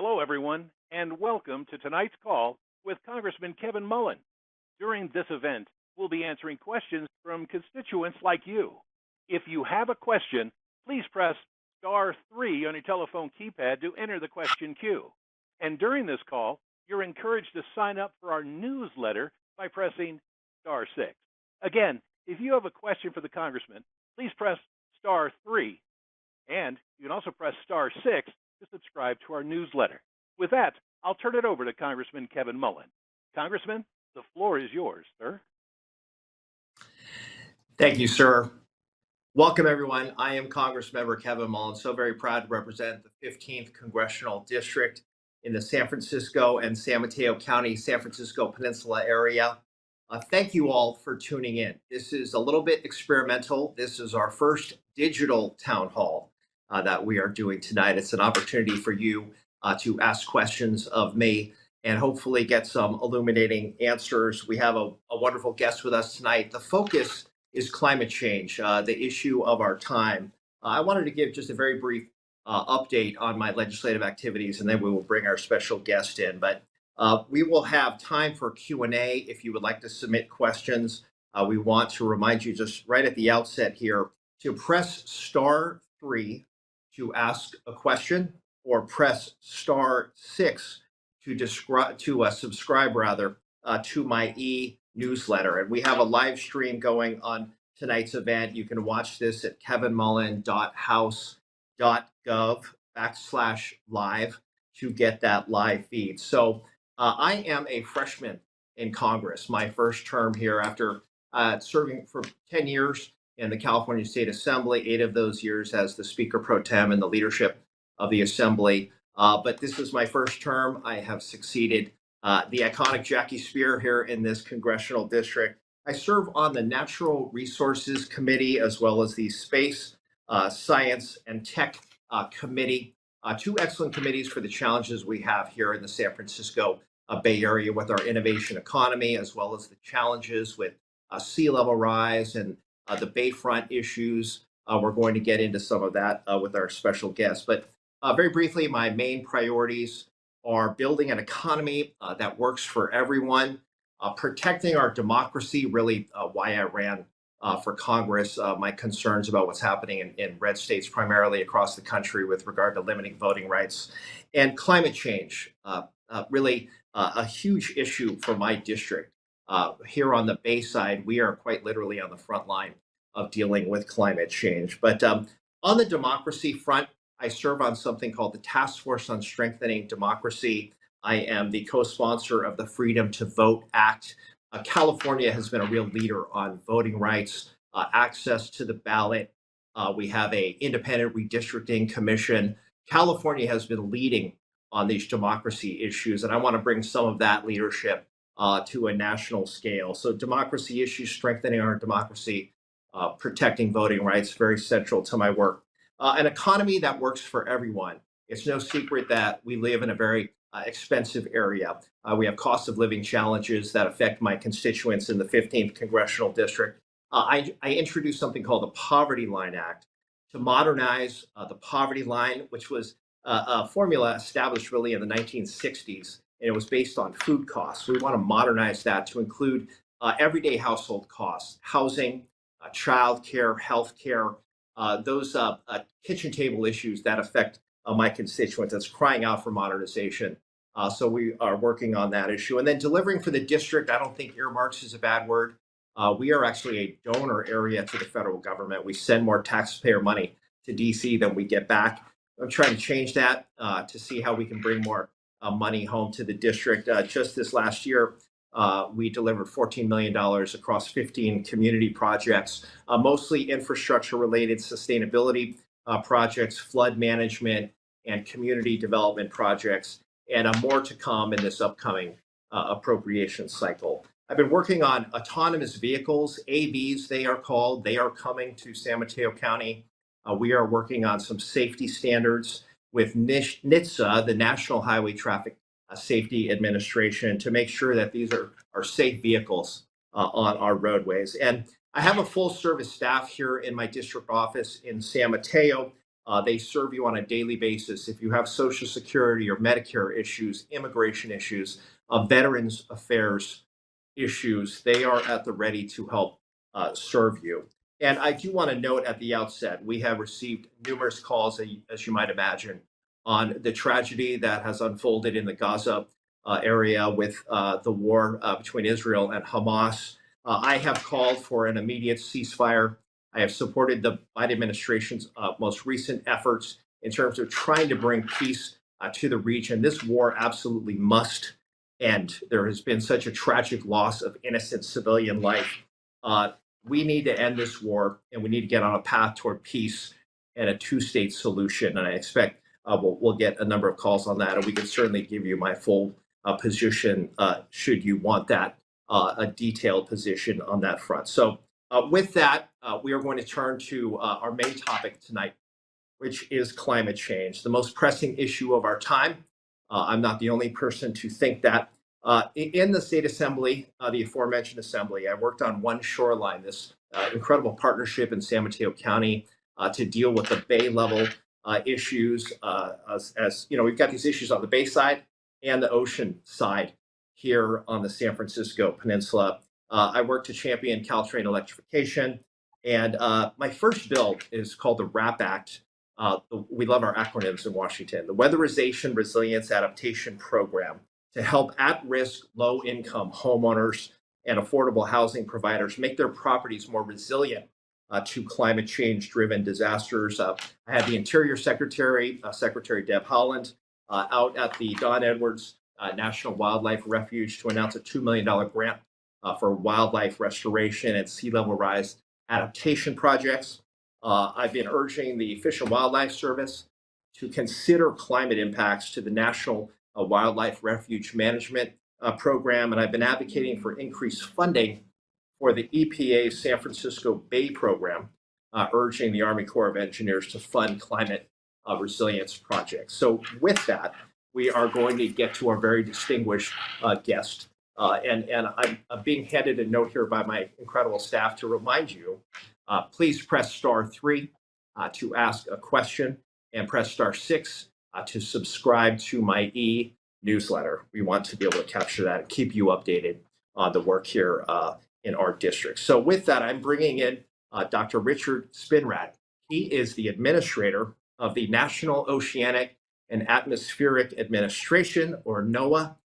Hello, everyone, and welcome to tonight's call with Congressman Kevin Mullin. During this event, we'll be answering questions from constituents like you. If you have a question, please press star 3 on your telephone keypad to enter the question queue. And during this call, you're encouraged to sign up for our newsletter by pressing star 6. Again, if you have a question for the Congressman, please press star 3. And you can also press star 6 to subscribe to our newsletter. With that, I'll turn it over to Congressman Kevin Mullin. Congressman, the floor is yours, sir. Thank you, sir. Welcome, everyone. I am Congressmember Kevin Mullin, so very proud to represent the 15th Congressional District in the San Francisco and San Mateo County, San Francisco Peninsula area. Thank you all for tuning in. This is a little bit experimental. This is our first digital town hall that we are doing tonight. It's an opportunity for you to ask questions of me and hopefully get some illuminating answers. We have a wonderful guest with us tonight. The focus is climate change, the issue of our time. I wanted to give just a very brief update on my legislative activities, and then we will bring our special guest in. But we will have time for Q&A if you would like to submit questions. We want to remind you just right at the outset here to press star 3 to ask a question, or press star 6 to subscribe to my e-newsletter. And we have a live stream going on tonight's event. You can watch this at kevinmullin.house.gov/live to get that live feed. So I am a freshman in Congress, my first term here after serving for 10 years in the California State Assembly, 8 of those years as the Speaker Pro Tem and the leadership of the Assembly. But this is my first term. I have succeeded the iconic Jackie Spear here in this congressional district. I serve on the Natural Resources Committee as well as the Space, Science, and Tech Committee. 2 excellent committees for the challenges we have here in the San Francisco Bay Area with our innovation economy, as well as the challenges with sea level rise and the Bayfront issues. We're going to get into some of that with our special guest. But very briefly, my main priorities are building an economy that works for everyone, protecting our democracy, really why I ran for Congress, my concerns about what's happening in red states, primarily across the country with regard to limiting voting rights, and climate change, really a huge issue for my district. Here on the Bay side, we are quite literally on the front line of dealing with climate change. But on the democracy front, I serve on something called the Task Force on Strengthening Democracy. I am the co-sponsor of the Freedom to Vote Act. California has been a real leader on voting rights, access to the ballot. We have an independent redistricting commission. California has been leading on these democracy issues, and I want to bring some of that leadership to a national scale. So democracy issues, strengthening our democracy, protecting voting rights, very central to my work. An economy that works for everyone. It's no secret that we live in a very expensive area. We have cost of living challenges that affect my constituents in the 15th Congressional District. I introduced something called the Poverty Line Act to modernize the poverty line, which was a formula established really in the 1960s, and it was based on food costs. We want to modernize that to include everyday household costs, housing, childcare, healthcare, those kitchen table issues that affect my constituents. That's crying out for modernization. So we are working on that issue. And then delivering for the district, I don't think earmarks is a bad word. We are actually a donor area to the federal government. We send more taxpayer money to DC than we get back. I'm trying to change that to see how we can bring more money home to the district. Just this last year, we delivered $14 million across 15 community projects, mostly infrastructure related sustainability projects, flood management, and community development projects, and more to come in this upcoming appropriation cycle. I've been working on autonomous vehicles, AVs they are called. They are coming to San Mateo County. We are working on some safety standards with NHTSA, the National Highway Traffic Safety Administration, to make sure that these are safe vehicles on our roadways. And I have a full service staff here in my district office in San Mateo. They serve you on a daily basis. If you have Social Security or Medicare issues, immigration issues, Veterans Affairs issues, they are at the ready to help serve you. And I do want to note at the outset, we have received numerous calls, as you might imagine, on the tragedy that has unfolded in the Gaza area with the war between Israel and Hamas. I have called for an immediate ceasefire. I have supported the Biden administration's most recent efforts in terms of trying to bring peace to the region. This war absolutely must end. There has been such a tragic loss of innocent civilian life. We need to end this war, and we need to get on a path toward peace and a two-state solution. And I expect we'll get a number of calls on that, and we can certainly give you my full position should you want that, a detailed position on that front. So with that, we are going to turn to our main topic tonight, which is climate change, the most pressing issue of our time. I'm not the only person to think that. In the state assembly, the aforementioned assembly, I worked on One Shoreline, this incredible partnership in San Mateo County to deal with the bay level issues. As you know, we've got these issues on the bay side and the ocean side here on the San Francisco Peninsula. I worked to champion Caltrain electrification, and my first bill is called the WRAP Act. We love our acronyms in Washington, the Weatherization Resilience Adaptation Program, to help at-risk, low-income homeowners and affordable housing providers make their properties more resilient to climate change-driven disasters. I had the Interior Secretary, Secretary Deb Haaland, out at the Don Edwards National Wildlife Refuge to announce a $2 million grant for wildlife restoration and sea level rise adaptation projects. I've been urging the Fish and Wildlife Service to consider climate impacts to the National Wildlife Refuge Management Program, and I've been advocating for increased funding for the EPA's San Francisco Bay Program, urging the Army Corps of Engineers to fund climate resilience projects. So with that, we are going to get to our very distinguished guest. And I'm being handed a note here by my incredible staff to remind you, please press *3 to ask a question, and press *6 to subscribe to my e-newsletter. We want to be able to capture that and keep you updated on the work here in our district. So with that, I'm bringing in Dr. Richard Spinrad. He is the administrator of the National Oceanic and Atmospheric Administration, or NOAA.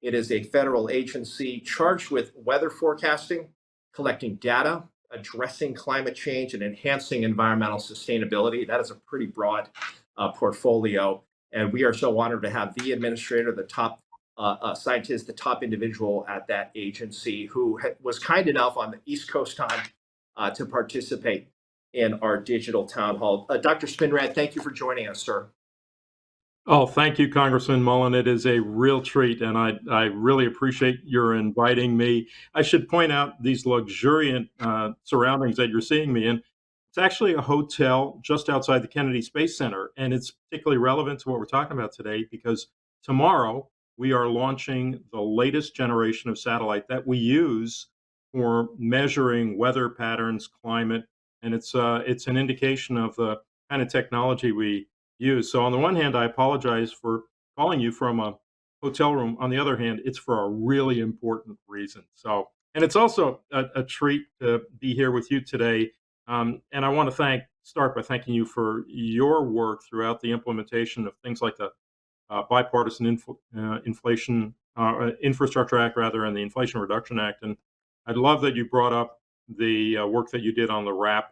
It is a federal agency charged with weather forecasting, collecting data, addressing climate change, and enhancing environmental sustainability. That is a pretty broad portfolio. And we are so honored to have the administrator, the top scientist, the top individual at that agency, who was kind enough on the East Coast time to participate in our digital town hall. Dr. Spinrad, thank you for joining us, sir. Oh, thank you, Congressman Mullin. It is a real treat, and I really appreciate your inviting me. I should point out these luxuriant surroundings that you're seeing me in. It's actually a hotel just outside the Kennedy Space Center, and it's particularly relevant to what we're talking about today because tomorrow we are launching the latest generation of satellite that we use for measuring weather patterns, climate, and it's an indication of the kind of technology we use. So on the one hand, I apologize for calling you from a hotel room. On the other hand, it's for a really important reason. So, and it's also a treat to be here with you today. And I want to start by thanking you for your work throughout the implementation of things like the bipartisan Infrastructure Act, rather, and the Inflation Reduction Act. And I'd love that you brought up the work that you did on the WRAP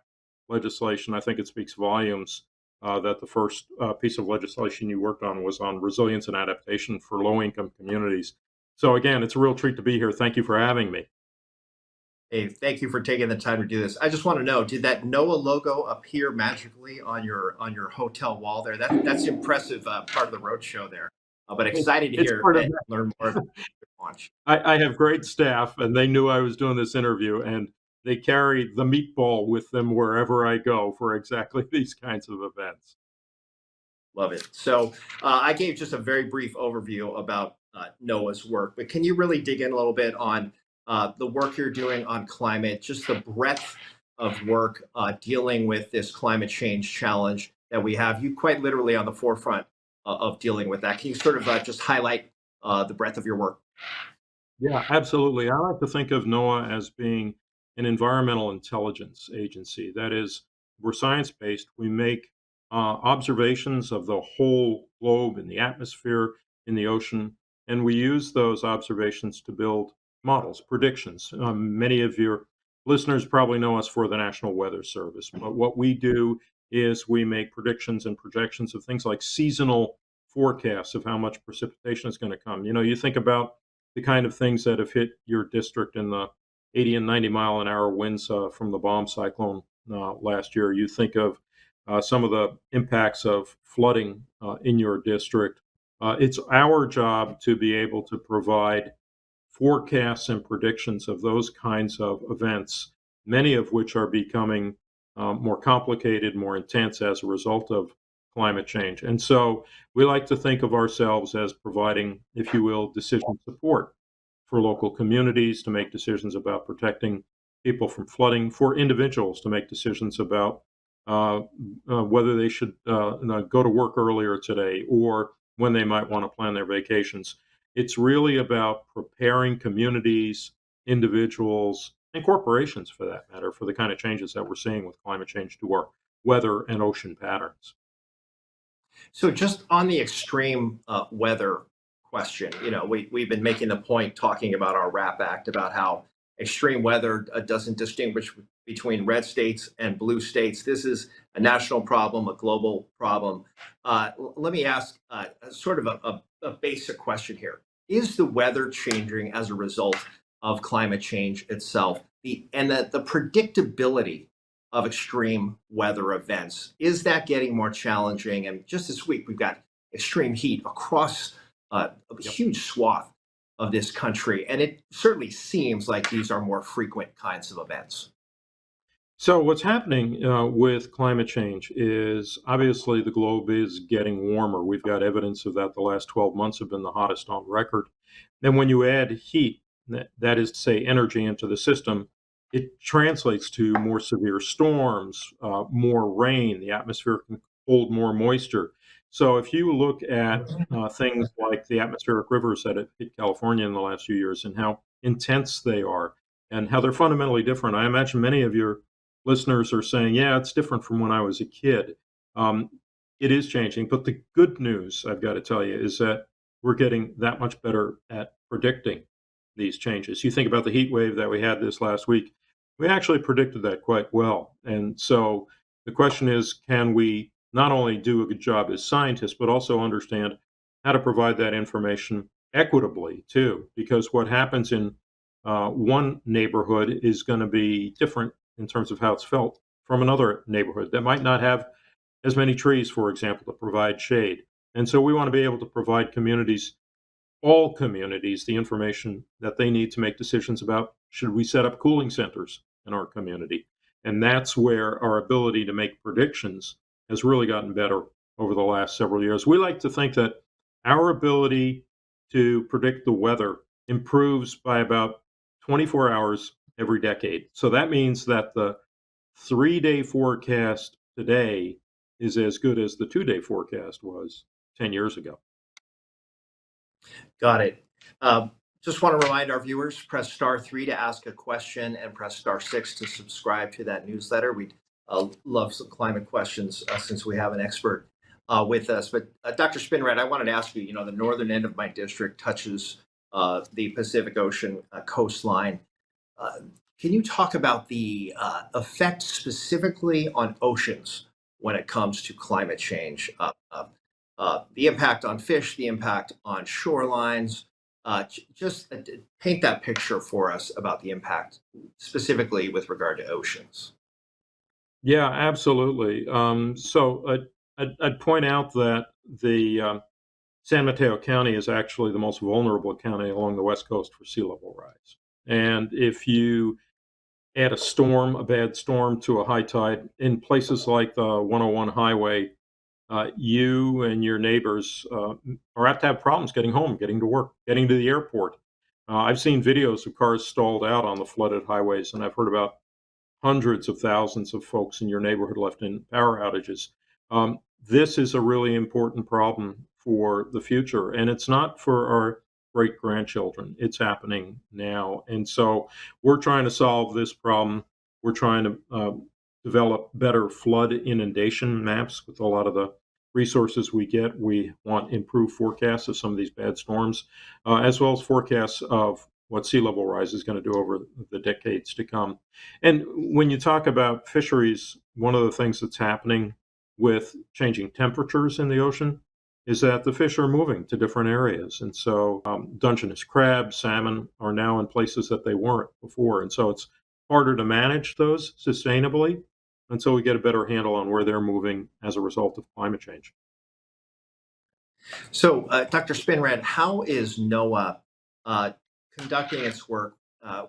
legislation. I think it speaks volumes that the first piece of legislation you worked on was on resilience and adaptation for low-income communities. So again, it's a real treat to be here. Thank you for having me. Hey, thank you for taking the time to do this. I just want to know, did that NOAA logo appear magically on your hotel wall there? That's impressive part of the roadshow there. But excited to hear and learn more about the launch. I have great staff, and they knew I was doing this interview, and they carry the meatball with them wherever I go for exactly these kinds of events. Love it. So I gave just a very brief overview about NOAA's work, but can you really dig in a little bit on the work you're doing on climate, just the breadth of work dealing with this climate change challenge, that we have. You quite literally on the forefront of dealing with that. Can you sort of just highlight the breadth of your work? Yeah, absolutely. I like to think of NOAA as being an environmental intelligence agency. That is, we're science based. We make observations of the whole globe in the atmosphere, in the ocean, and we use those observations to build models, predictions. Many of your listeners probably know us for the National Weather Service, but what we do is we make predictions and projections of things like seasonal forecasts of how much precipitation is going to come. You think about the kind of things that have hit your district in the 80 and 90-mile-an-hour winds from the bomb cyclone last year. You think of some of the impacts of flooding in your district. It's our job to be able to provide forecasts and predictions of those kinds of events, many of which are becoming more complicated, more intense as a result of climate change. And so we like to think of ourselves as providing, if you will, decision support for local communities to make decisions about protecting people from flooding, for individuals to make decisions about whether they should go to work earlier today or when they might want to plan their vacations. It's really about preparing communities, individuals, and corporations for that matter, for the kind of changes that we're seeing with climate change to our weather and ocean patterns. So just on the extreme weather question, we've been making the point talking about our RAP Act about how extreme weather doesn't distinguish between red states and blue states. This is a national problem, a global problem. Let me ask sort of a basic question here. Is the weather changing as a result of climate change itself? The predictability of extreme weather events, is that getting more challenging? And just this week, we've got extreme heat across a huge swath of this country. And it certainly seems like these are more frequent kinds of events. So, what's happening with climate change is obviously the globe is getting warmer. We've got evidence of that. The last 12 months have been the hottest on record. And when you add heat, that is to say, energy into the system, it translates to more severe storms, more rain. The atmosphere can hold more moisture. So, if you look at things like the atmospheric rivers that have hit California in the last few years and how intense they are and how they're fundamentally different, I imagine many of your listeners are saying, yeah, it's different from when I was a kid. It is changing. But the good news, I've got to tell you, is that we're getting that much better at predicting these changes. You think about the heat wave that we had this last week, we actually predicted that quite well. And so the question is, can we not only do a good job as scientists, but also understand how to provide that information equitably, too? Because what happens in one neighborhood is going to be different in terms of how it's felt from another neighborhood that might not have as many trees, for example, to provide shade. And so we want to be able to provide communities, all communities, the information that they need to make decisions about, should we set up cooling centers in our community? And that's where our ability to make predictions has really gotten better over the last several years. We like to think that our ability to predict the weather improves by about 24 hours every decade. So that means that the 3-day forecast today is as good as the 2-day forecast was 10 years ago. Got it. Just want to remind our viewers, press *3 to ask a question and press *6 to subscribe to that newsletter. We'd love some climate questions since we have an expert with us. But Dr. Spinrad, I wanted to ask you, the northern end of my district touches the Pacific Ocean coastline. Can you talk about the effect specifically on oceans when it comes to climate change? The impact on fish, the impact on shorelines. Just paint that picture for us about the impact specifically with regard to oceans. Yeah, absolutely. So I'd point out that the San Mateo County is actually the most vulnerable county along the West Coast for sea level rise. And if you add a bad storm to a high tide in places like the 101 highway, you and your neighbors are apt to have problems getting home, getting to work, getting to the airport. I've seen videos of cars stalled out on the flooded highways, and I've heard about hundreds of thousands of folks in your neighborhood left in power outages. This is a really important problem for the future, and it's not for our great grandchildren. It's happening now, and so we're trying to solve this problem. We're trying to develop better flood inundation maps with a lot of the resources we get. We want improved forecasts of some of these bad storms, as well as forecasts of what sea level rise is going to do over the decades to come. And when you talk about fisheries, one of the things that's happening with changing temperatures in the ocean is that the fish are moving to different areas. And so Dungeness crab, salmon are now in places that they weren't before. And so it's harder to manage those sustainably until we get a better handle on where they're moving as a result of climate change. So, Dr. Spinrad, how is NOAA uh, conducting its work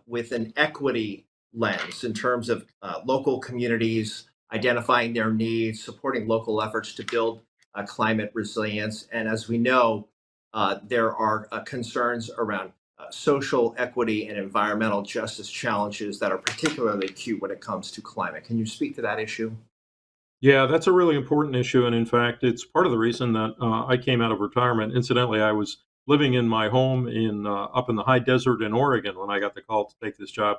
with an equity lens in terms of local communities, identifying their needs, supporting local efforts to build climate resilience? And as we know, there are concerns around social equity and environmental justice challenges that are particularly acute when it comes to climate. Can you speak to that issue? Yeah, that's a really important issue. And in fact, it's part of the reason that I came out of retirement. Incidentally, I was living in my home in up in the high desert in Oregon when I got the call to take this job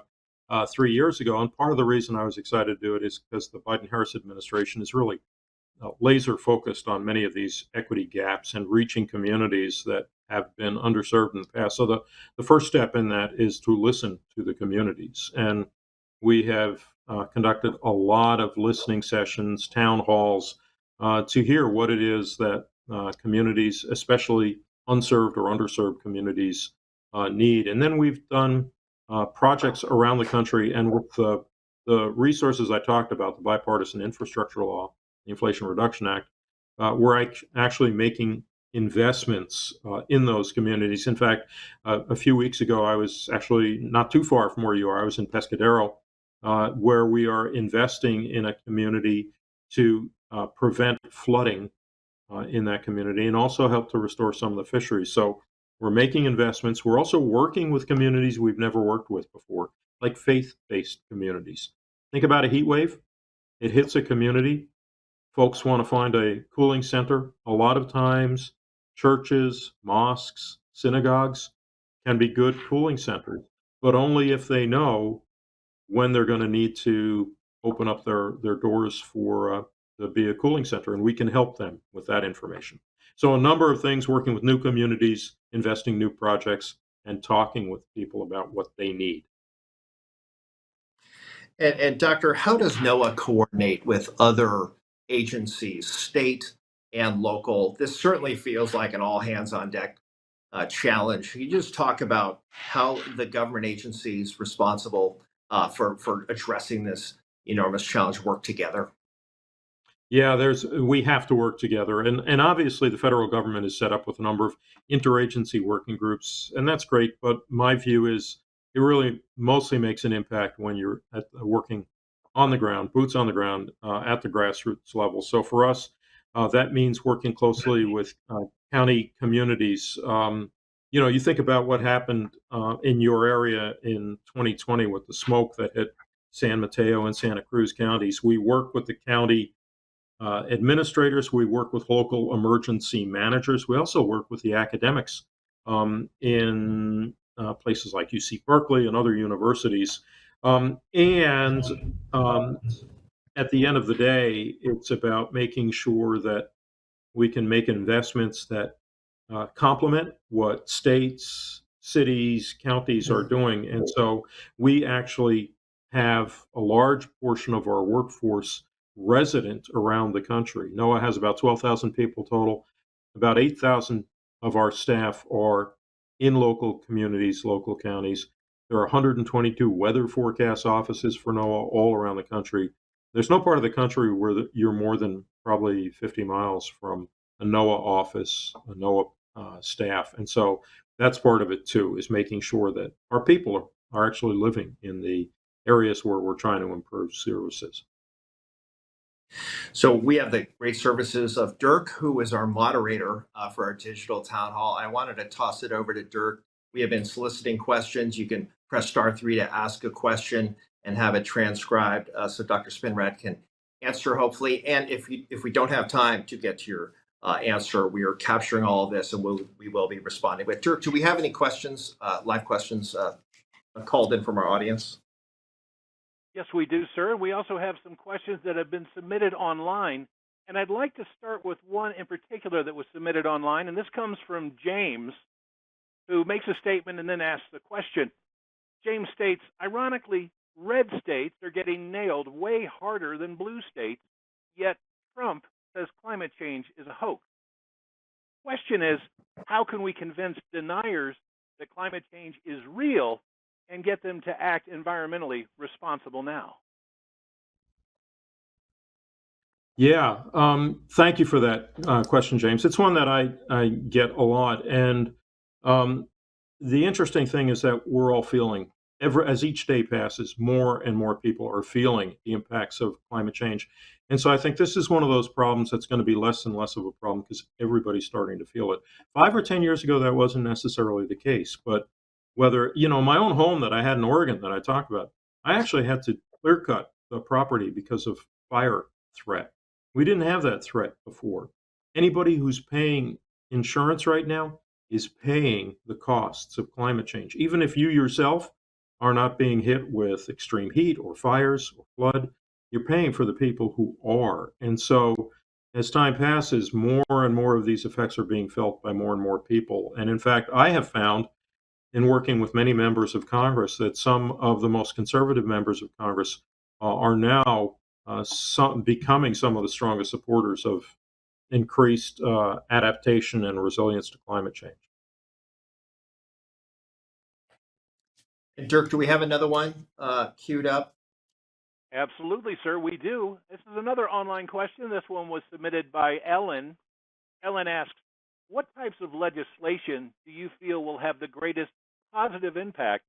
3 years ago. And part of the reason I was excited to do it is because the Biden Harris administration is really laser focused on many of these equity gaps and reaching communities that have been underserved in the past. So the first step in that is to listen to the communities. And we have conducted a lot of listening sessions, town halls, to hear what it is that communities, especially unserved or underserved communities, need. And then we've done projects around the country, and with the resources I talked about, the bipartisan infrastructure law, the Inflation Reduction Act, we're actually making investments in those communities. In fact, a few weeks ago, I was actually not too far from where you are. I was in Pescadero, where we are investing in a community to prevent flooding in that community and also help to restore some of the fisheries. So we're making investments. We're also working with communities we've never worked with before, like faith-based communities. Think about a heat wave. It hits a community. Folks want to find a cooling center. A lot of times, churches, mosques, synagogues can be good cooling centers, but only if they know when they're going to need to open up their doors for to be a cooling center, and we can help them with that information. So a number of things, working with new communities, investing new projects, and talking with people about what they need. And Doctor, how does NOAA coordinate with other agencies, state and local? This certainly feels like an all hands on deck challenge. Can you just talk about how the government agencies responsible for addressing this enormous challenge work together? Yeah, we have to work together, and obviously the federal government is set up with a number of interagency working groups, and that's great. But my view is it really mostly makes an impact when you're working on the ground, boots on the ground, at the grassroots level. So for us, that means working closely with county communities. You think about what happened in your area in 2020 with the smoke that hit San Mateo and Santa Cruz counties. We work with the county administrators. We work with local emergency managers. We also work with the academics in places like UC Berkeley and other universities. And at the end of the day, it's about making sure that we can make investments that complement what states, cities, counties are doing. And so we actually have a large portion of our workforce resident around the country. NOAA has about 12,000 people total. About 8,000 of our staff are in local communities, local counties. There are 122 weather forecast offices for NOAA all around the country. There's no part of the country where you're more than probably 50 miles from a NOAA office, a NOAA staff. And so that's part of it too, is making sure that our people are actually living in the areas where we're trying to improve services. So we have the great services of Dirk, who is our moderator for our digital town hall. I wanted to toss it over to Dirk. We have been soliciting questions. You can press *3 to ask a question and have it transcribed so Dr. Spinrad can answer, hopefully. And if we don't have time to get to your answer, we are capturing all of this and we will be responding. But Dirk, do we have any questions, live questions called in from our audience? Yes, we do, sir. We also have some questions that have been submitted online. And I'd like to start with one in particular that was submitted online. And this comes from James, who makes a statement and then asks a question. James states, ironically, red states are getting nailed way harder than blue states, yet Trump says climate change is a hoax. Question is, how can we convince deniers that climate change is real and get them to act environmentally responsible now? Yeah, thank you for that question, James. It's one that I get a lot. And um, the interesting thing is that we're all feeling, as each day passes, more and more people are feeling the impacts of climate change. And so I think this is one of those problems that's going to be less and less of a problem because everybody's starting to feel it. 5 or 10 years ago, that wasn't necessarily the case. But whether, my own home that I had in Oregon that I talked about, I actually had to clear cut the property because of fire threat. We didn't have that threat before. Anybody who's paying insurance right now is paying the costs of climate change. Even if you yourself are not being hit with extreme heat or fires or flood, you're paying for the people who are. And so as time passes, more and more of these effects are being felt by more and more people. And in fact, I have found in working with many members of Congress that some of the most conservative members of Congress are now becoming some of the strongest supporters of increased adaptation and resilience to climate change. And Dirk, do we have another one queued up? Absolutely, sir, we do. This is another online question. This one was submitted by Ellen. Ellen asks, what types of legislation do you feel will have the greatest positive impact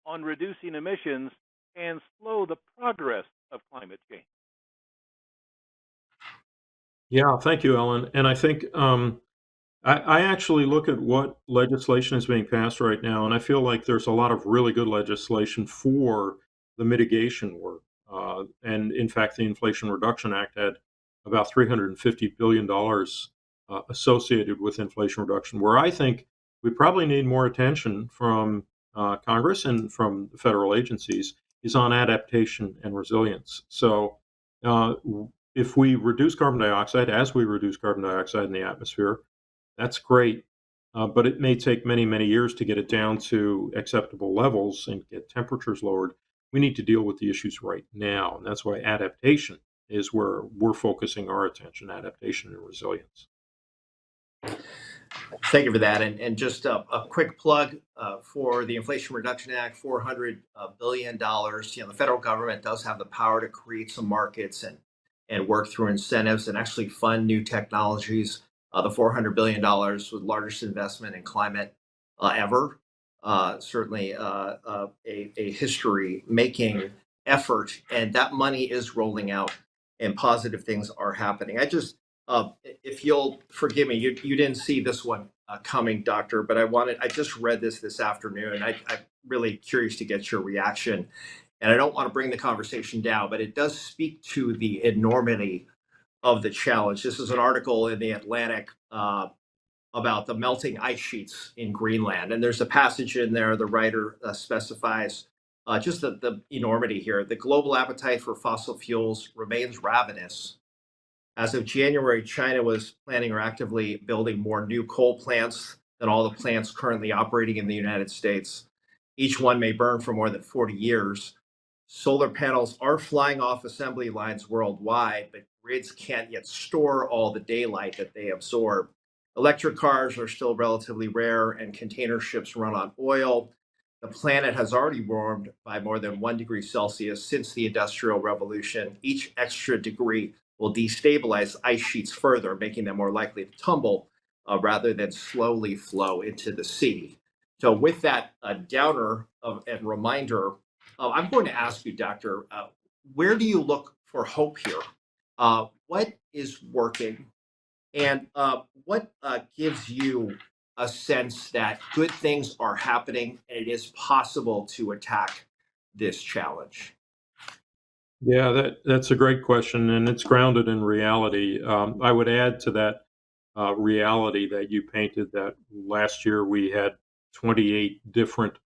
on reducing emissions and slow the progress of climate change? Yeah, thank you, Ellen. And I think I actually look at what legislation is being passed right now, and I feel like there's a lot of really good legislation for the mitigation work. And in fact, the Inflation Reduction Act had about $350 billion associated with inflation reduction, where I think we probably need more attention from Congress and from the federal agencies is on adaptation and resilience. So uh, if we reduce carbon dioxide, as we reduce carbon dioxide in the atmosphere, that's great, but it may take many, many years to get it down to acceptable levels and get temperatures lowered. We need to deal with the issues right now. And that's why adaptation is where we're focusing our attention, adaptation and resilience. Thank you for that. And just a quick plug for the Inflation Reduction Act, $400 billion. The federal government does have the power to create some markets and work through incentives and actually fund new technologies. The $400 billion was the largest investment in climate ever. Certainly a history-making effort, and that money is rolling out, and positive things are happening. If you'll forgive me, you didn't see this one coming, Doctor, but I just read this afternoon. I'm really curious to get your reaction. And I don't want to bring the conversation down, but it does speak to the enormity of the challenge. This is an article in the Atlantic about the melting ice sheets in Greenland. And there's a passage in there, the writer specifies just the enormity here. The global appetite for fossil fuels remains ravenous. As of January, China was planning or actively building more new coal plants than all the plants currently operating in the United States. Each one may burn for more than 40 years. Solar panels are flying off assembly lines worldwide, but grids can't yet store all the daylight that they absorb. Electric cars are still relatively rare, and container ships run on oil. The planet has already warmed by more than 1 degree Celsius since the Industrial Revolution. Each extra degree will destabilize ice sheets further, making them more likely to tumble rather than slowly flow into the sea. So, with that downer and reminder, I'm going to ask you, Doctor, where do you look for hope here? What is working? And what gives you a sense that good things are happening and it is possible to attack this challenge? Yeah, that's a great question, and it's grounded in reality. I would add to that reality that you painted that last year we had 28 different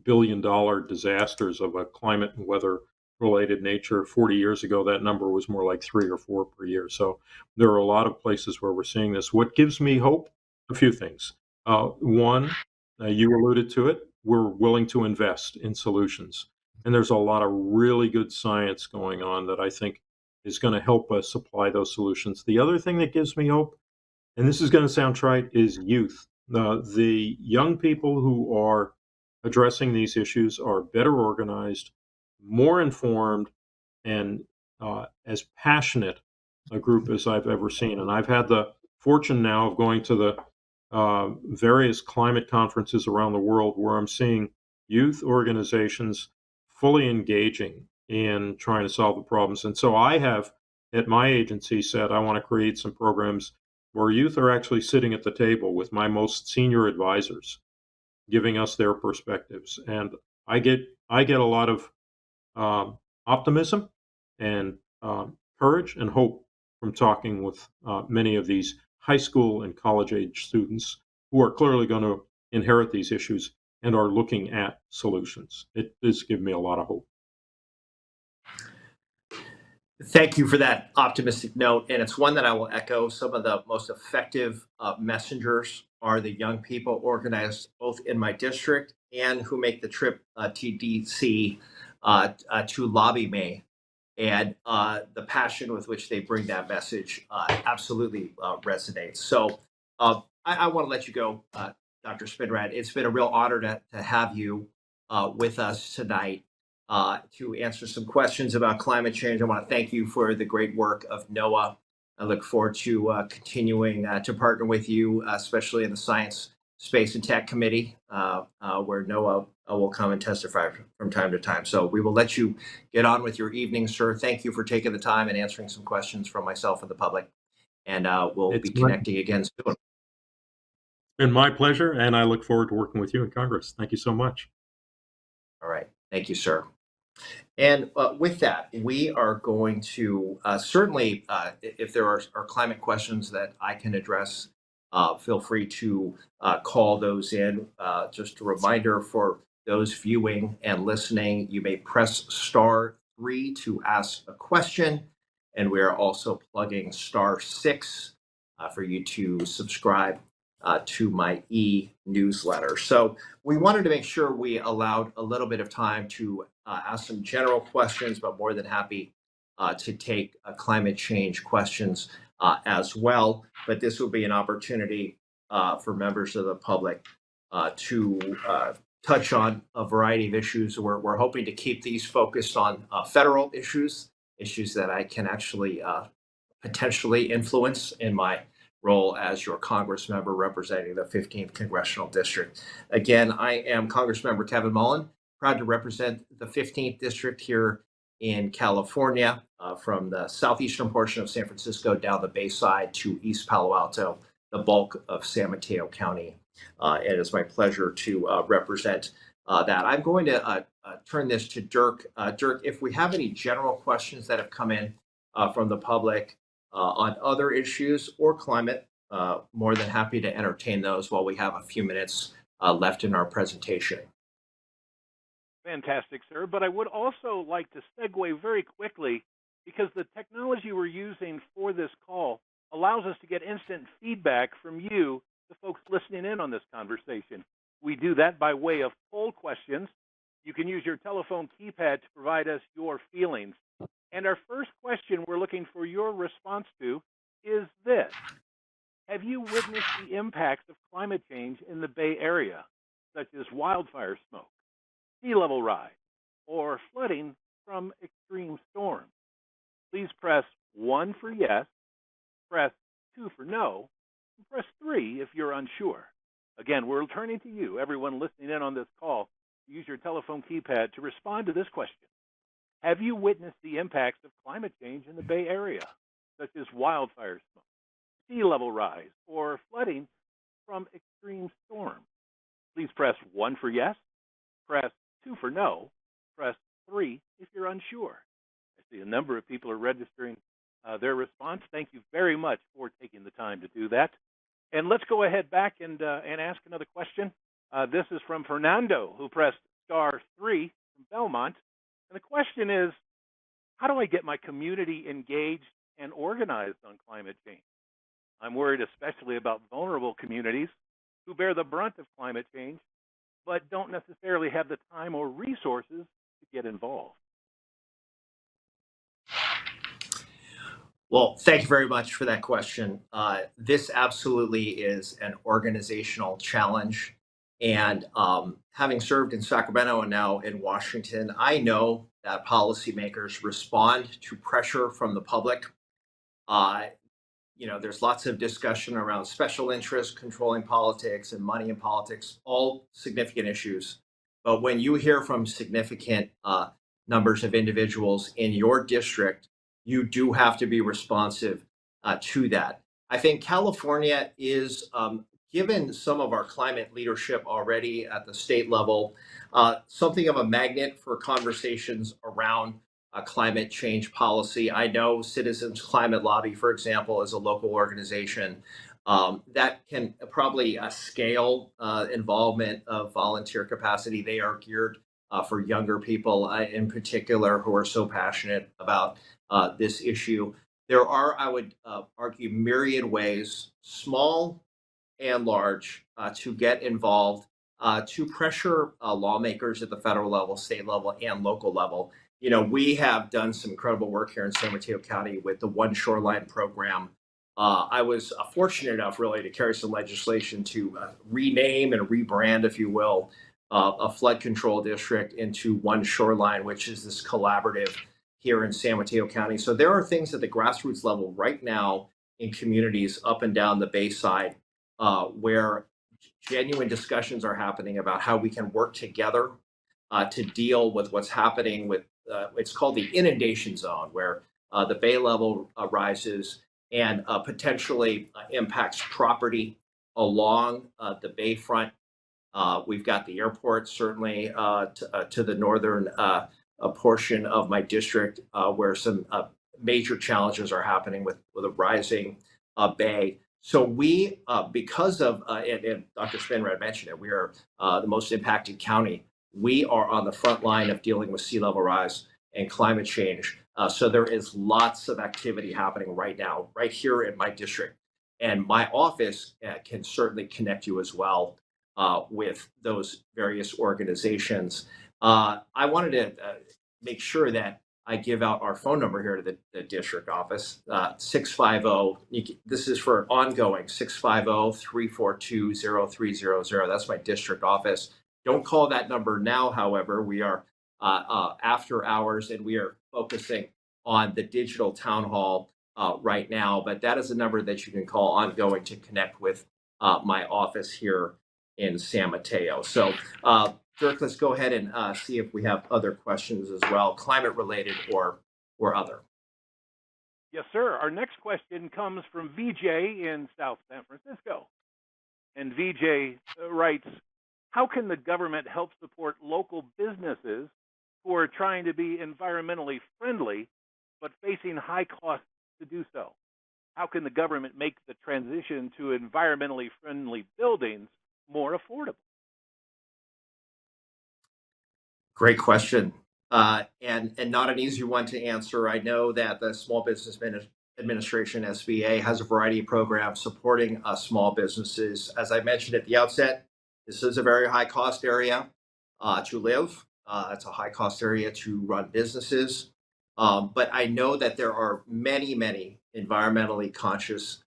billion-dollar disasters of a climate and weather related nature. 40 years ago, that number was more like 3 or 4 per year. So there are a lot of places where we're seeing this. What gives me hope? A few things. One, you alluded to it, we're willing to invest in solutions. And there's a lot of really good science going on that I think is going to help us supply those solutions. The other thing that gives me hope, and this is going to sound trite, is youth. The young people who are addressing these issues are better organized, more informed, and as passionate a group as I've ever seen. And I've had the fortune now of going to the various climate conferences around the world where I'm seeing youth organizations fully engaging in trying to solve the problems. And so I have, at my agency, said I want to create some programs where youth are actually sitting at the table with my most senior advisors, giving us their perspectives. And I get a lot of optimism and courage and hope from talking with many of these high school and college age students who are clearly going to inherit these issues and are looking at solutions. It does give me a lot of hope. Thank you for that optimistic note. And it's one that I will echo. Some of the most effective messengers are the young people organized both in my district and who make the trip to DC to lobby me. And the passion with which they bring that message absolutely resonates. So I want to let you go, Dr. Spinrad. It's been a real honor to have you with us tonight to answer some questions about climate change. I want to thank you for the great work of NOAA. I look forward to continuing to partner with you, especially in the Science, Space, and Tech Committee, where NOAA will come and testify from time to time. So we will let you get on with your evening, sir. Thank you for taking the time and answering some questions from myself and the public. And we'll be It's connecting again soon. been my pleasure, and I look forward to working with you in Congress. Thank you so much. All right. Thank you, sir. And with that, we are going to certainly, if there are climate questions that I can address, feel free to call those in. Just a reminder for those viewing and listening, you may press *3 to ask a question. And we are also plugging *6 for you to subscribe to my e-newsletter. So we wanted to make sure we allowed a little bit of time to ask some general questions, but more than happy to take climate change questions as well. But this will be an opportunity for members of the public to touch on a variety of issues. We're hoping to keep these focused on federal issues that I can actually potentially influence in my role as your Congress member representing the 15th Congressional District. Again, I am Congressmember Kevin Mullin, proud to represent the 15th District here in California, from the southeastern portion of San Francisco down the Bayside to East Palo Alto, the bulk of San Mateo County. It is my pleasure to represent that. I'm going to turn this to Dirk. Dirk, if we have any general questions that have come in from the public on other issues or climate, more than happy to entertain those while we have a few minutes left in our presentation. Fantastic, sir. But I would also like to segue very quickly because the technology we're using for this call allows us to get instant feedback from you, the folks listening in on this conversation. We do that by way of poll questions. You can use your telephone keypad to provide us your feelings. And our first question we're looking for your response to is this. Have you witnessed the impacts of climate change in the Bay Area, such as wildfire smoke, sea level rise, or flooding from extreme storms? Please press 1 for yes, press 2 for no, and press 3 if you're unsure. Again, we're turning to you, everyone listening in on this call, to use your telephone keypad to respond to this question. Have you witnessed the impacts of climate change in the Bay Area, such as wildfire smoke, sea level rise, or flooding from extreme storms? Please press 1 for yes, press 2 for no, press 3 if you're unsure. As see a number of people are registering their response. Thank you very much for taking the time to do that. And let's go ahead back and ask another question. This is from Fernando, who pressed *3 from Belmont. And the question is, how do I get my community engaged and organized on climate change? I'm worried especially about vulnerable communities who bear the brunt of climate change, but don't necessarily have the time or resources to get involved. Well, thank you very much for that question. This absolutely is an organizational challenge. And having served in Sacramento and now in Washington, I know that policymakers respond to pressure from the public. Uh, there's lots of discussion around special interests, controlling politics, and money in politics, all significant issues. But when you hear from significant numbers of individuals in your district, you do have to be responsive to that. I think California is, given some of our climate leadership already at the state level, something of a magnet for conversations around climate change policy. I know Citizens Climate Lobby, for example, is a local organization that can probably scale involvement of volunteer capacity. They are geared for younger people in particular who are so passionate about this issue. There are, I would argue, myriad ways, small and large, to get involved, to pressure lawmakers at the federal level, state level, and local level. We have done some incredible work here in San Mateo County with the One Shoreline program. I was fortunate enough, really, to carry some legislation to rename and rebrand, if you will, a flood control district into One Shoreline, which is this collaborative here in San Mateo County. So there are things at the grassroots level right now in communities up and down the Bayside where genuine discussions are happening about how we can work together to deal with what's happening with it's called the inundation zone, where the bay level rises and potentially impacts property along the bayfront. We've got the airport, certainly to the northern portion of my district, where some major challenges are happening with a rising bay. So we, because of, and Dr. Spinrad mentioned it, we are the most impacted county. We are on the front line of dealing with sea level rise and climate change. So there is lots of activity happening right now, right here in my district. And my office can certainly connect you as well with those various organizations. I wanted to make sure that I give out our phone number here to the district office, 650, this is for ongoing, 650-342-0300. That's my district office. Don't call that number now, however. We are after hours and we are focusing on the digital town hall right now, but that is a number that you can call ongoing to connect with my office here in San Mateo. So Dirk, let's go ahead and see if we have other questions as well, climate related or other. Yes, sir. Our next question comes from VJ in South San Francisco. And VJ writes, how can the government help support local businesses who are trying to be environmentally friendly, but facing high costs to do so? How can the government make the transition to environmentally friendly buildings more affordable? Great question. And not an easy one to answer. I know that the Small Business Administration, SBA, has a variety of programs supporting small businesses. As I mentioned at the outset, this is a very high cost area to live. It's a high cost area to run businesses. But I know that there are many, many environmentally conscious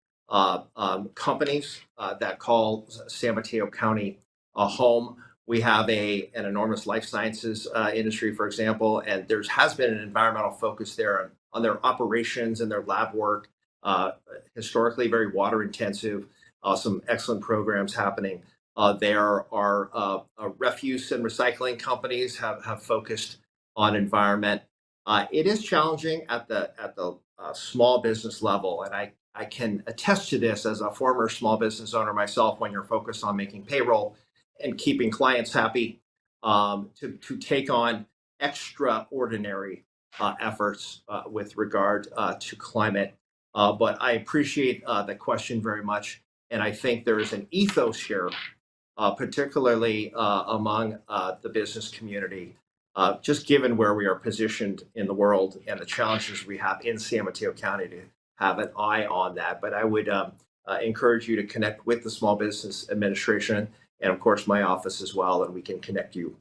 companies that call San Mateo County a home. We have an enormous life sciences industry, for example, and there has been an environmental focus there on their operations and their lab work. Historically, very water intensive. Some excellent programs happening. There are refuse and recycling companies have focused on environment. It is challenging at the small business level, and I can attest to this as a former small business owner myself. When you're focused on making payroll and keeping clients happy, to take on extraordinary efforts with regard to climate. But I appreciate the question very much. And I think there is an ethos here, particularly among the business community, just given where we are positioned in the world and the challenges we have in San Mateo County to have an eye on that. But I would encourage you to connect with the Small Business Administration and, of course, my office as well, and we can connect you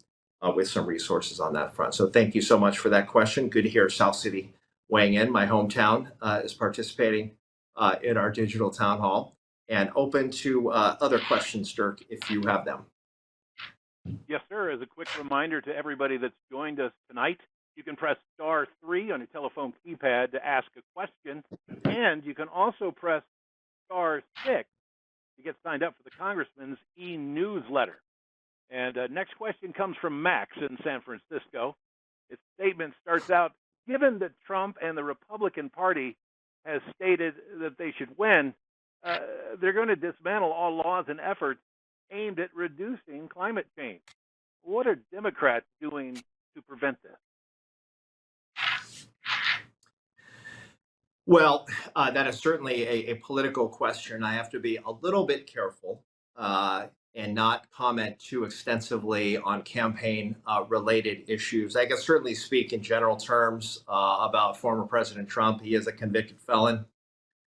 with some resources on that front. So thank you so much for that question. Good to hear South City weighing in. My hometown is participating in our digital town hall and open to other questions, Dirk, if you have them. Yes, sir. As a quick reminder to everybody that's joined us tonight, you can press *3 on your telephone keypad to ask a question, and you can also press *6 to get signed up for the Congressman's e-newsletter. And next question comes from Max in San Francisco. His statement starts out, given that Trump and the Republican Party has stated that they should win, they're going to dismantle all laws and efforts aimed at reducing climate change. What are Democrats doing to prevent this? Well, that is certainly a political question. I have to be a little bit careful and not comment too extensively on campaign related issues. I can certainly speak in general terms about former President Trump. He is a convicted felon,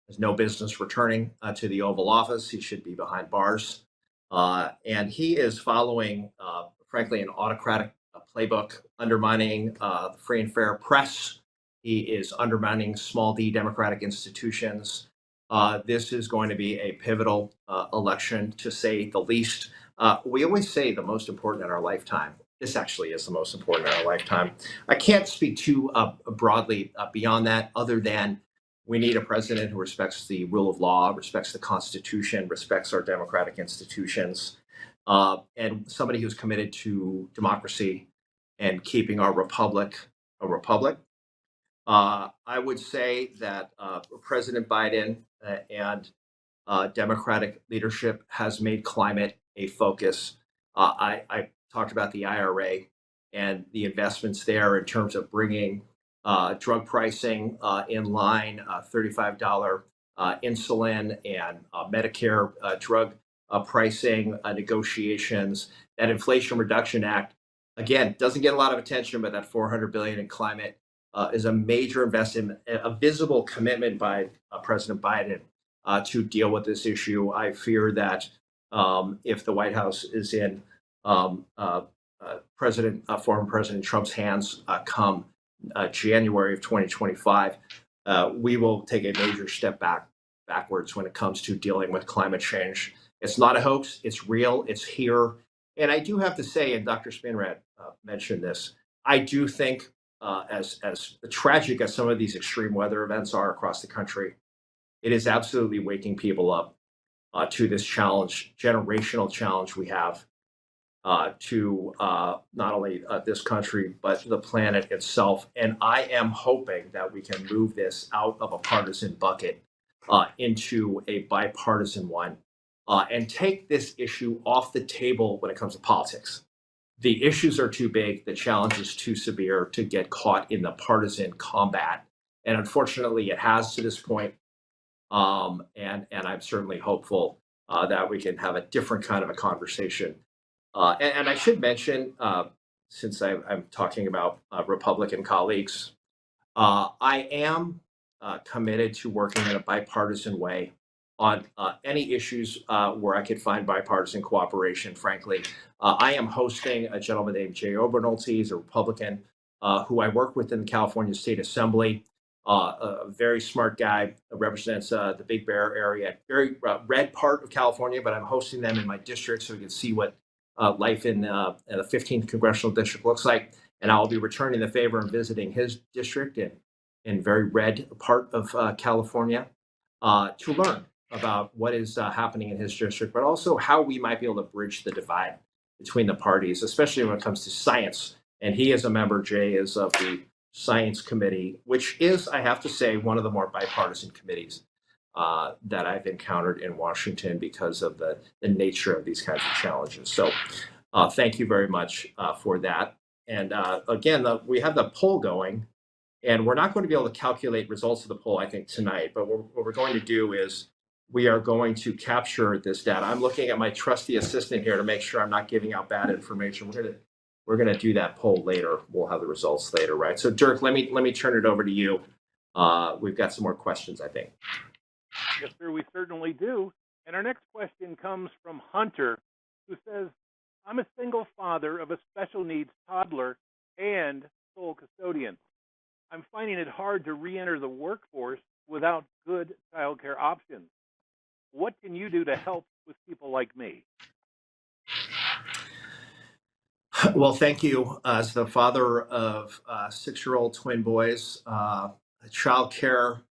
has no business returning to the Oval Office. He should be behind bars. And he is following, frankly, an autocratic playbook, undermining the free and fair press. He is undermining small d democratic institutions. This is going to be a pivotal election, to say the least. We always say the most important in our lifetime. This actually is the most important in our lifetime. I can't speak too broadly beyond that, other than we need a president who respects the rule of law, respects the Constitution, respects our democratic institutions, and somebody who's committed to democracy and keeping our republic a republic. I would say that President Biden and Democratic leadership has made climate a focus. I talked about the IRA and the investments there in terms of bringing drug pricing in line, $35 insulin and Medicare drug pricing negotiations. That Inflation Reduction Act, again, doesn't get a lot of attention, but that $400 billion in climate is a major investment, a visible commitment by President Biden to deal with this issue. I fear that if the White House is in former President Trump's hands come January of 2025, we will take a major step backwards when it comes to dealing with climate change. It's not a hoax. It's real. It's here. And I do have to say, and Dr. Spinrad mentioned this, I do think as tragic as some of these extreme weather events are across the country, it is absolutely waking people up to this challenge, generational challenge we have to not only this country, but the planet itself. And I am hoping that we can move this out of a partisan bucket into a bipartisan one and take this issue off the table when it comes to politics. The issues are too big, the challenge is too severe to get caught in the partisan combat. And unfortunately, it has to this point. And I'm certainly hopeful that we can have a different kind of a conversation. And I should mention, since I'm talking about Republican colleagues, I am committed to working in a bipartisan way on any issues where I could find bipartisan cooperation, frankly. I am hosting a gentleman named Jay Obernolte. He's a Republican who I work with in the California State Assembly. A very smart guy, represents the Big Bear area, very red part of California, but I'm hosting them in my district so we can see what life in the 15th Congressional District looks like. And I'll be returning the favor and visiting his district in very red part of California to learn about what is happening in his district, but also how we might be able to bridge the divide between the parties, especially when it comes to science. And he is a member, Jay, is of the Science Committee, which is, I have to say, one of the more bipartisan committees that I've encountered in Washington because of the nature of these kinds of challenges. So thank you very much for that. And again, we have the poll going. And we're not going to be able to calculate results of the poll, I think, tonight. But what we're going to do is we are going to capture this data. I'm looking at my trusty assistant here to make sure I'm not giving out bad information. We're gonna do that poll later. We'll have the results later, right? So Dirk, let me turn it over to you. We've got some more questions, I think. Yes, sir, we certainly do. And our next question comes from Hunter, who says, I'm a single father of a special needs toddler and sole custodian. I'm finding it hard to re-enter the workforce without good childcare options. What can you do to help with people like me? Well, thank you. As the father of 6-year-old twin boys, childcare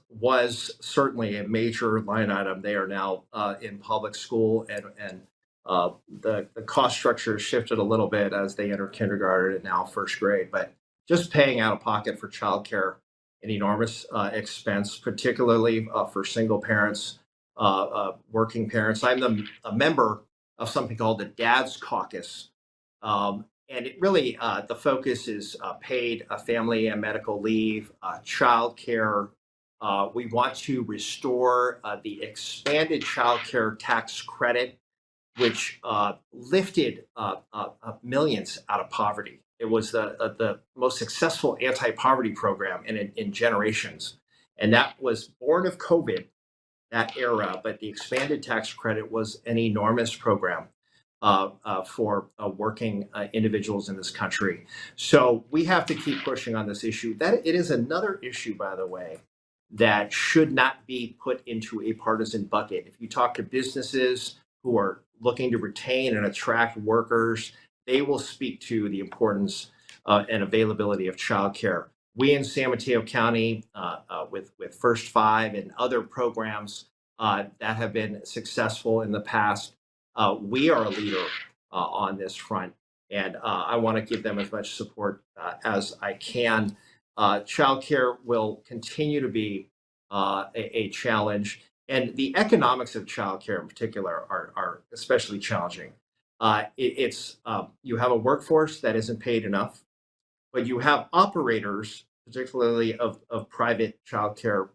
was certainly a major line item. They are now in public school, and the cost structure has shifted a little bit as they enter kindergarten and now first grade. But just paying out of pocket for childcare, an enormous expense, particularly for single parents, working parents. A member of something called the Dad's Caucus. And it really, the focus is paid family and medical leave, child care. We want to restore the expanded child care tax credit, which lifted millions out of poverty. It was the most successful anti-poverty program in generations. And that was born of COVID, that era, but the expanded tax credit was an enormous program for working individuals in this country. So we have to keep pushing on this issue. That it is another issue, by the way, that should not be put into a partisan bucket. If you talk to businesses who are looking to retain and attract workers, they will speak to the importance and availability of childcare. We in San Mateo County, with First Five and other programs that have been successful in the past, we are a leader on this front, and I want to give them as much support as I can. Childcare will continue to be a challenge, and the economics of childcare in particular are especially challenging. It's you have a workforce that isn't paid enough, but you have operators, particularly of private childcare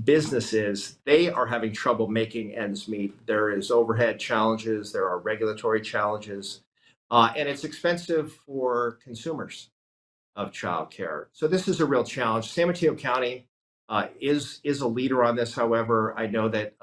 businesses. They are having trouble making ends meet. There is overhead challenges, there are regulatory challenges, and it's expensive for consumers of childcare. So this is a real challenge. San Mateo County is a leader on this. However, I know that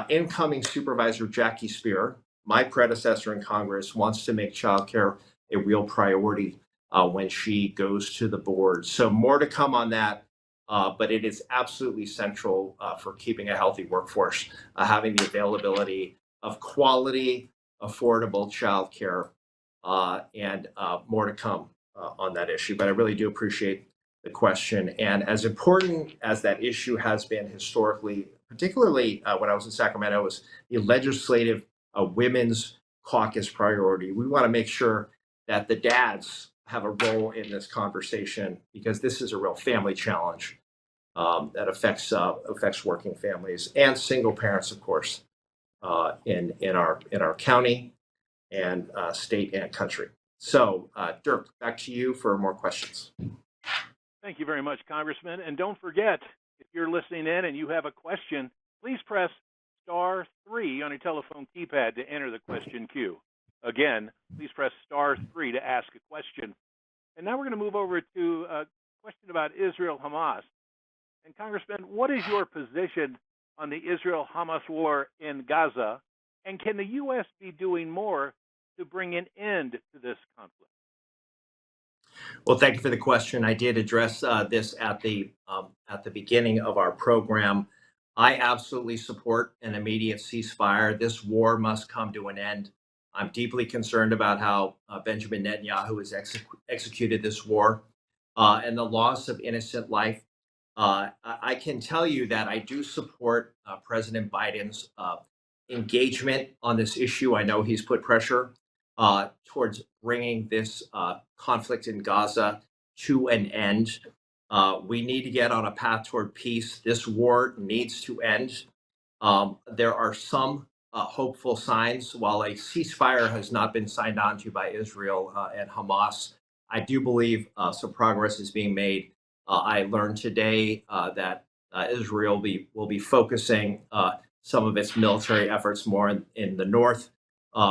incoming Supervisor Jackie Spear, my predecessor in Congress, wants to make childcare a real priority when she goes to the board. So more to come on that. But it is absolutely central for keeping a healthy workforce, having the availability of quality, affordable childcare, and more to come on that issue. But I really do appreciate the question. And as important as that issue has been historically, particularly when I was in Sacramento, was the legislative Women's Caucus priority. We want to make sure that the dads have a role in this conversation, because this is a real family challenge that affects working families and single parents, of course, in our county and state and country. So, Dirk, back to you for more questions. Thank you very much, Congressman. And don't forget, if you're listening in and you have a question, please press *3 on your telephone keypad to enter the question queue. Again, please press *3 to ask a question. And now we're going to move over to a question about Israel-Hamas. And Congressman, what is your position on the Israel-Hamas war in Gaza? And can the U.S. be doing more to bring an end to this conflict? Well, thank you for the question. I did address this at the beginning of our program. I absolutely support an immediate ceasefire. This war must come to an end. I'm deeply concerned about how Benjamin Netanyahu has executed this war and the loss of innocent life. I can tell you that I do support President Biden's engagement on this issue. I know he's put pressure towards bringing this conflict in Gaza to an end. We need to get on a path toward peace. This war needs to end. There are some hopeful signs. While a ceasefire has not been signed on to by Israel and Hamas, I do believe some progress is being made I learned today that Israel will be focusing some of its military efforts more in the north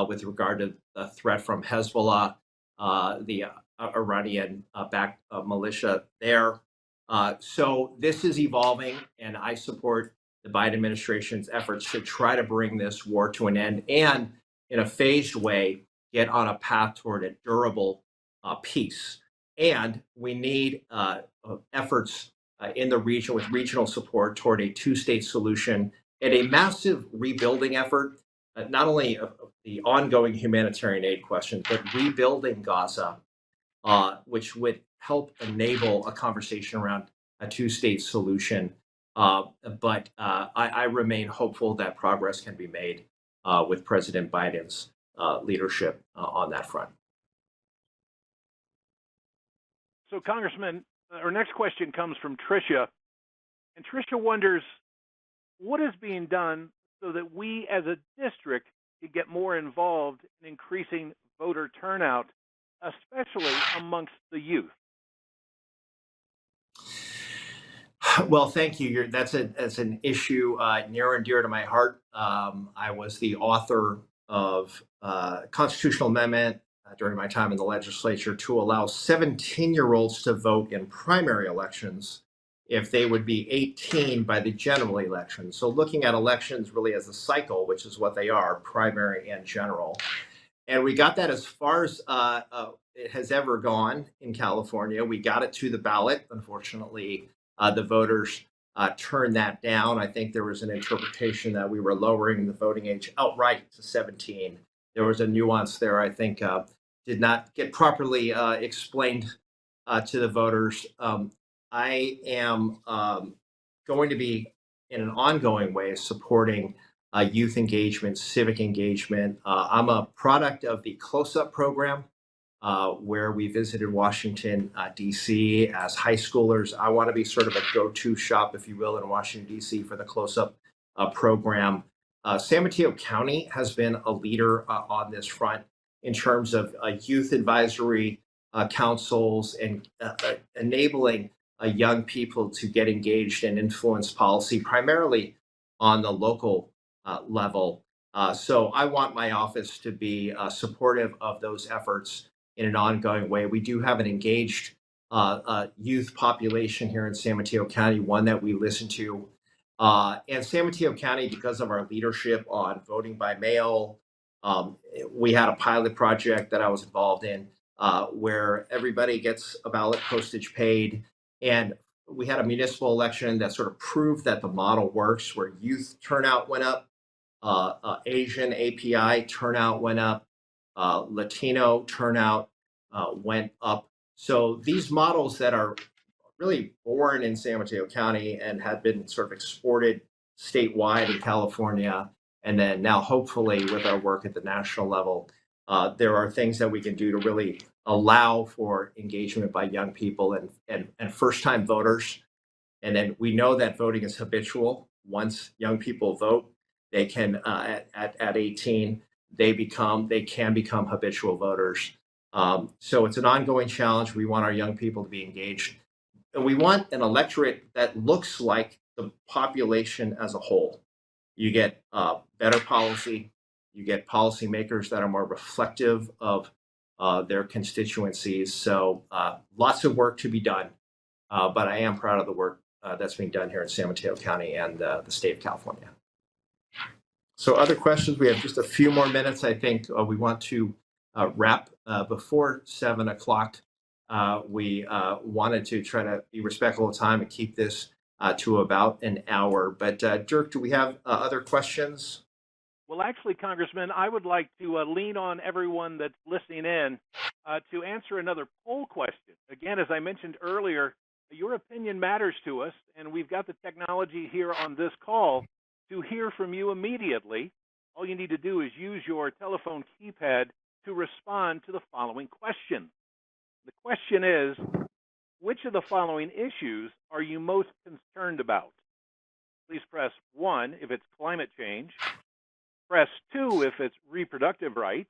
with regard to the threat from Hezbollah, the Iranian backed militia there. So this is evolving, and I support the Biden administration's efforts to try to bring this war to an end and, in a phased way, get on a path toward a durable peace. And we need efforts in the region with regional support toward a two-state solution and a massive rebuilding effort, not only of the ongoing humanitarian aid questions, but rebuilding Gaza, which would help enable a conversation around a two-state solution. But I remain hopeful that progress can be made with President Biden's leadership on that front. So, Congressman, our next question comes from Tricia, and Tricia wonders what is being done so that we as a district can get more involved in increasing voter turnout, especially amongst the youth. Well, thank you. That's an issue near and dear to my heart. I was the author of a constitutional amendment during my time in the legislature to allow 17-year-olds to vote in primary elections if they would be 18 by the general election. So looking at elections really as a cycle, which is what they are, primary and general. And we got that as far as it has ever gone in California. We got it to the ballot. Unfortunately, the voters turned that down. I think there was an interpretation that we were lowering the voting age outright to 17. There was a nuance there, I think, did not get properly explained to the voters. I am going to be, in an ongoing way, supporting youth engagement, civic engagement. I'm a product of the Close Up program, where we visited Washington, D.C. as high schoolers. I want to be sort of a go-to shop, if you will, in Washington, D.C. for the Close Up program. San Mateo County has been a leader on this front in terms of youth advisory councils and enabling young people to get engaged and influence policy, primarily on the local level. So I want my office to be supportive of those efforts in an ongoing way. We do have an engaged youth population here in San Mateo County, one that we listen to. And San Mateo County, because of our leadership on voting by mail, we had a pilot project that I was involved in where everybody gets a ballot postage paid. And we had a municipal election that sort of proved that the model works, where youth turnout went up, Asian API turnout went up, Latino turnout went up. So these models that are really born in San Mateo County and have been sort of exported statewide in California, and then now hopefully with our work at the national level, there are things that we can do to really allow for engagement by young people and first-time voters. And then we know that voting is habitual. Once young people vote, they can at 18 they can become habitual voters. So it's an ongoing challenge. We want our young people to be engaged, and we want an electorate that looks like the population as a whole. You get better policy. You get policymakers that are more reflective of their constituencies. So lots of work to be done, but I am proud of the work that's being done here in San Mateo County and the state of California. So other questions? We have just a few more minutes. I think we want to wrap before 7 o'clock. We wanted to try to be respectful of time and keep this to about an hour. But Dirk, do we have other questions? Well, actually, Congressman, I would like to lean on everyone that's listening in to answer another poll question. Again, as I mentioned earlier, your opinion matters to us, and we've got the technology here on this call to hear from you immediately. All you need to do is use your telephone keypad to respond to the following question. The question is, which of the following issues are you most concerned about? Please press 1 if it's climate change. Press 2 if it's reproductive rights.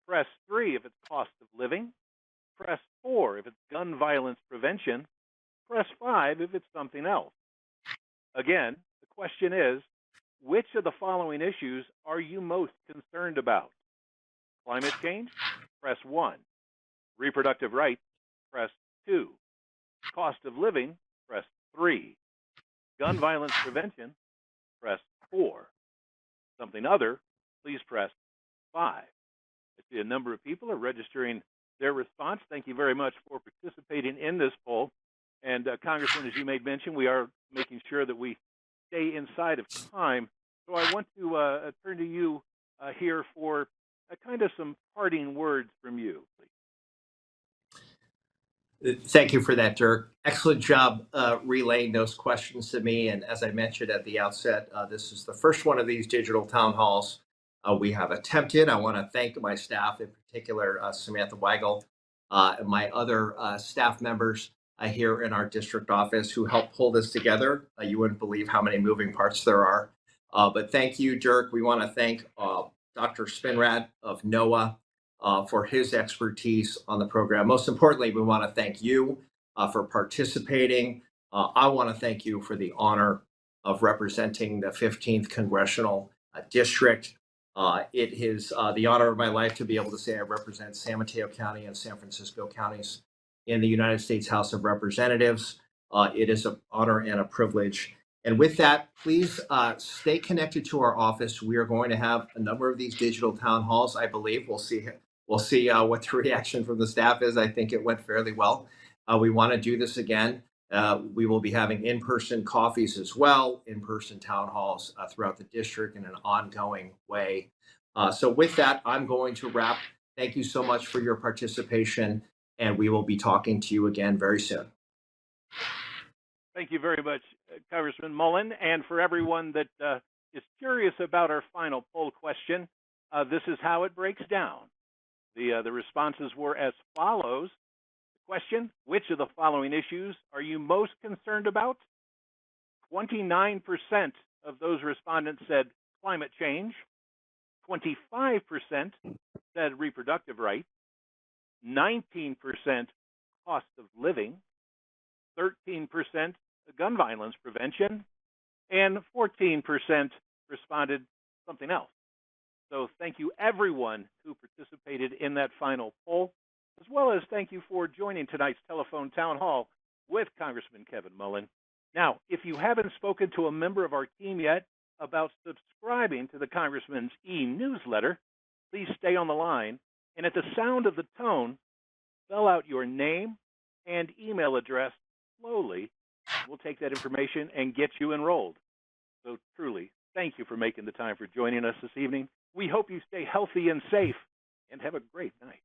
Press 3 if it's cost of living. Press 4 if it's gun violence prevention. press 5 if it's something else. Again, the question is, which of the following issues are you most concerned about? Climate change? Press 1. Reproductive rights? Press 2. Cost of living? Press 3. Gun violence prevention? Press 4. Something other? Please press 5. I see a number of people are registering their response. Thank you very much for participating in this poll. And Congressman, as you made mention, we are making sure that we stay inside of time. So I want to turn to you here for kind of some parting words from you, please. Thank you for that, Dirk. Excellent job relaying those questions to me. And as I mentioned at the outset, this is the first one of these digital town halls we have attempted. I want to thank my staff, in particular, Samantha Weigel, and my other staff members here in our district office who helped pull this together. You wouldn't believe how many moving parts there are. But thank you, Dirk. We want to thank Dr. Spinrad of NOAA for his expertise on the program. Most importantly, we want to thank you for participating. I want to thank you for the honor of representing the 15th Congressional District. It is the honor of my life to be able to say I represent San Mateo County and San Francisco counties in the United States House of Representatives. It is an honor and a privilege. And with that, please stay connected to our office. We are going to have a number of these digital town halls, I believe. We'll see what the reaction from the staff is. I think it went fairly well. We want to do this again. We will be having in-person coffees as well, in-person town halls throughout the district in an ongoing way. So with that, I'm going to wrap. Thank you so much for your participation, and we will be talking to you again very soon. Thank you very much, Congressman Mullin. And for everyone that is curious about our final poll question, this is how it breaks down. The responses were as follows. The question, which of the following issues are you most concerned about? 29% of those respondents said climate change. 25% said reproductive rights. 19% cost of living. 13% gun violence prevention, and 14% responded something else. So thank you everyone who participated in that final poll, as well as thank you for joining tonight's telephone town hall with Congressman Kevin Mullin. Now, if you haven't spoken to a member of our team yet about subscribing to the Congressman's e-newsletter, please stay on the line, and at the sound of the tone, spell out your name and email address slowly. We'll take that information and get you enrolled. So truly, thank you for making the time for joining us this evening. We hope you stay healthy and safe, and have a great night.